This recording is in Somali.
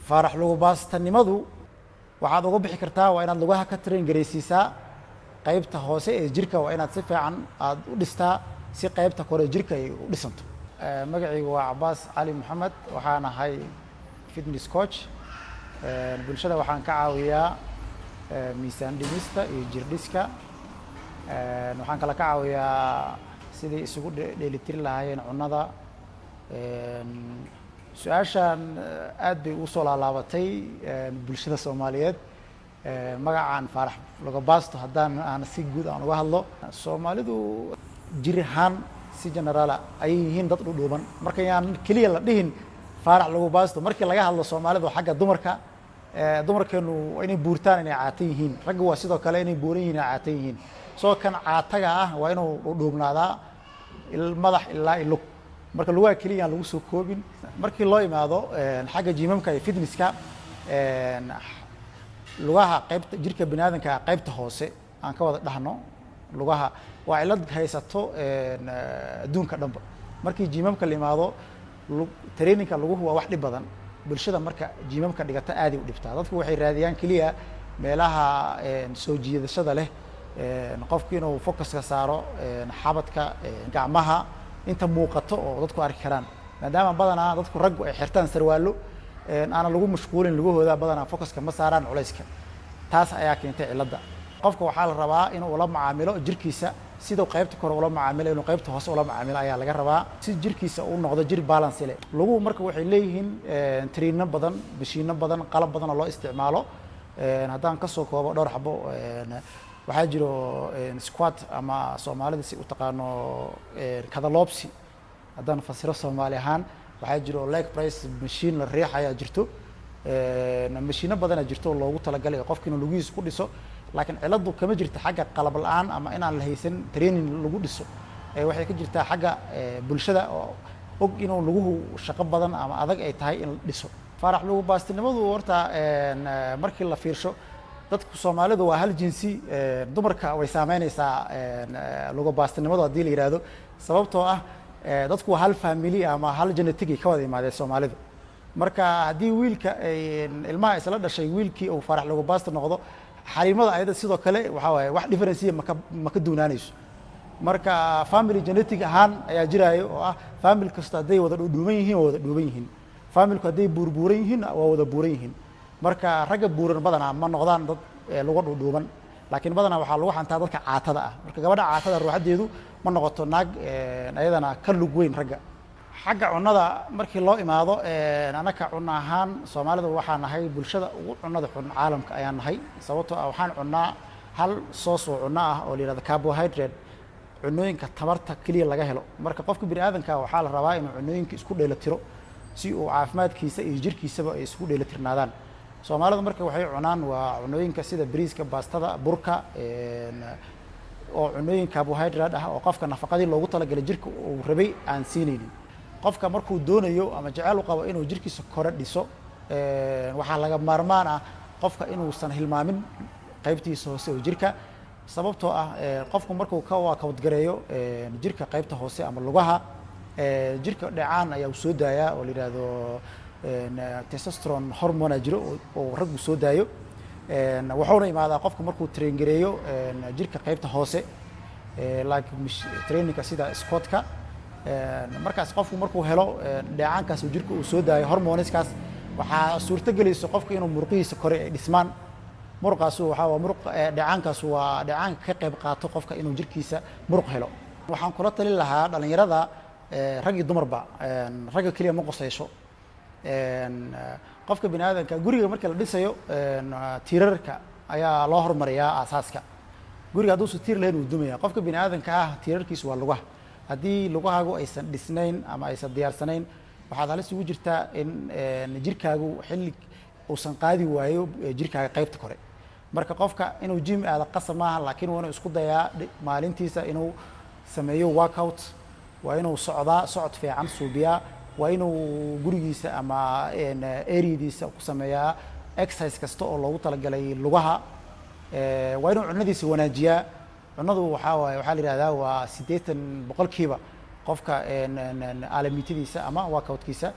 faarax lagu baastanimadu waxaad uga bixi kartaa waa inaad lugaha ka train gareysiisaa qaybta hoose ee jirka waa inaad si fiican aad u dhistaa si qaybta kore jirka ay u dhisanto magacaygu waa Cabbaas Cali Maxamed waxaan ahay fitness coach bulshada waxaan ka caawiyaa miisaan dhimista iyo jir dhiska waxaan kala ka caawiyaa sidii isugu dheelitiri lahaayeen cunnada su-aashan aad bay ugu soo laalaabatay bulshada Soomaaliyeed magacaan faarax lagu baasto haddaan aan si guud aan uga hadlo Soomaalidu jir ahaan si general ay yihiin dad dhuuban marka yaan kaliya la dhihin faarax lagu baasto markii laga hadlo Soomaalidu xagga dumarkeenu inay buurtaan inay caatan yihiin ragga waa sidoo kale inay buuran yihiin caatan yihiin soo kan caataga ah waa inuu dhuubnaadaa madax ilaa ilug marka lugaha kaliya lagu soo koobin markii loo imaado xagga jimamka iyo fitnesska lugaha qaybta jirka bini'aadanka qaybta hoose aan ka wada dhahno lugaha waa cilad haysato adduunka dhanba markii jimamka la imaado traininka luguhu waa wax dhib badan bulshada marka jimamka dhigata aad u dhibtaa dadku waxay raadiyaan kaliya meelaha soo jiidashada leh qofku inuu focuska saaro xabadka gacmaha inta muuqato oo dadku arki karaan maadaama badanaa dadku rag ay xirtaan sarwaalo aan lagu mashquulin lugahooda badanaa focuska ma saaraan culayska taas ayaa keentay cilada qofka waxaa la rabaa inuu la macaamilo jirkiisa sidoo qaybta kore ula macaamilo inuu qaybta hoose ula macaamilo ayaa laga rabaa si jirkiisa uu noqdo jir balance leh luguhu marka waxay leeyihiin traino badan mashiino badan qalab badan oo loo isticmaalo haddaan ka soo koobo dhowr xabo waxaa jiro squat ama Soomaalida si u taqaano kadaloobsi haddaan fasiro Soomaali ahaan waxaa jiro leg press machine la riixaya jirto mashiino badan jirto loogu talagalay qofka inuu lugihiisa ku dhiso laakiin ciladu kama jirto xagga qalab la'aan ama inaan la haysan training lagu dhiso waxay ka jirtaa xagga bulshada oo og inuu luguhu shaqo badan ama adag ay tahay in la dhiso faarax lagu baastinimadu horta markii la fiirsho dadku Soomaalidu waa hal jinsi dumarka way saameynaysaa lugu baastinimadu hadii la yiraahdo sababtoo ah dadku waa hal family ama hal genetic ka wada yimaadeen Soomaalidu marka hadii wiilka ilmaha isla dhashay wiilkii uu faarax lagu baasto noqdo xariimada ayada sidoo kale waxa waaye wax difference ma ka duunaanayso marka family genetic ahaan ayaa jiraayo oo ah family kasta haday wada dhuuban yihiin family-ku haday buurbuuran yihiin waa wada buuran yihiin marka ragga buuran badanaa ma noqdaan dad lagu dhuuban laakiin badanaa waxaa lagu xantaa dadka caatada ah marka gabadha caatada ruuxadeedu ma noqoto naag ayadana ka lug weyn ragga xagga cunnada markii loo imaado anaka cunno ahaan Soomaalidu waxaan nahay bulshada ugu cunnada xun caalamka ayaan nahay sababtoo ah waxaan cunnaa hal soos oo cunno ah oo la yiraahdo carbohydrate cunnooyinka tamarta kaliya laga helo marka qofka bini'aadanka waxaa la rabaa inuu cunnooyinka isku dheelitiro si uu caafimaadkiisa iyo jirkiisaba ay isku dheelitirnaadaan Soomaalidu marka waxay cunaan waa cunnooyinka sida bariiska baastada burka oo cunnooyin carbohydrate ah oo qofka nafaqadii loogu talagalay jirka uu rabay aan siinaynin qofka markuu doonayo ama jecel u qabo inuu jirkiisa kore dhiso waxaa laga maarmaan ah qofka inuusan hilmaamin qaybtiisa hoose oo jirka sababtoo ah qofku markuu ka wadgareeyo jirka qaybta hoose ama lugaha jirka dhacaan ayaa soo daaya oo la yiraahdo testosterone hormone jiro oo raggu soo daayo wuxuuna imaadaa qofka markuu train gareeyo jirka qaybta hoose traininka sida squatka markaas qofku markuu helo dhacaankaas oo jirka uu soo daayo hormoneskaas waxaa suurto gelayso qofka inuu muruqiisa kore ay dhismaan muruqaas waxa waa muruq dhacaankaas waa dhacaan ka qayb qaato qofka inuu jirkiisa muruq helo waxaan kula talin lahaa dhalinyarada rag iyo dumarba ragga kaliya ma qoseysho qofka bini'aadanka guriga marka la dhisayo tiirarka ayaa loo hormariyaa asaaska guriga hadduu si tiir lahayn uu dumaya qofka bini'aadanka ah tiirarkiisu waa lugaha haddii lugahaagu aysan dhisnayn ama aysan diyaarsanayn waxaad halis ugu jirtaa in jirkaagu xilli uusan qaadi waayo jirkaaga qaybta kore marka qofka inuu gym aada qasab maaha laakiin waa inuu isku dayaa maalintiisa inuu sameeyo workout waa inuu socod fiican suubiyaa waa inuu gurigiisa ama area-diisa ku sameeyaa exercise kasta oo loogu talagalay lugaha waa inuu cunnadiisa wanaajiyaa cunnadu waxaa la yiraahdaa waa 80% qofka aalamiitadiisa ama workoutkiisa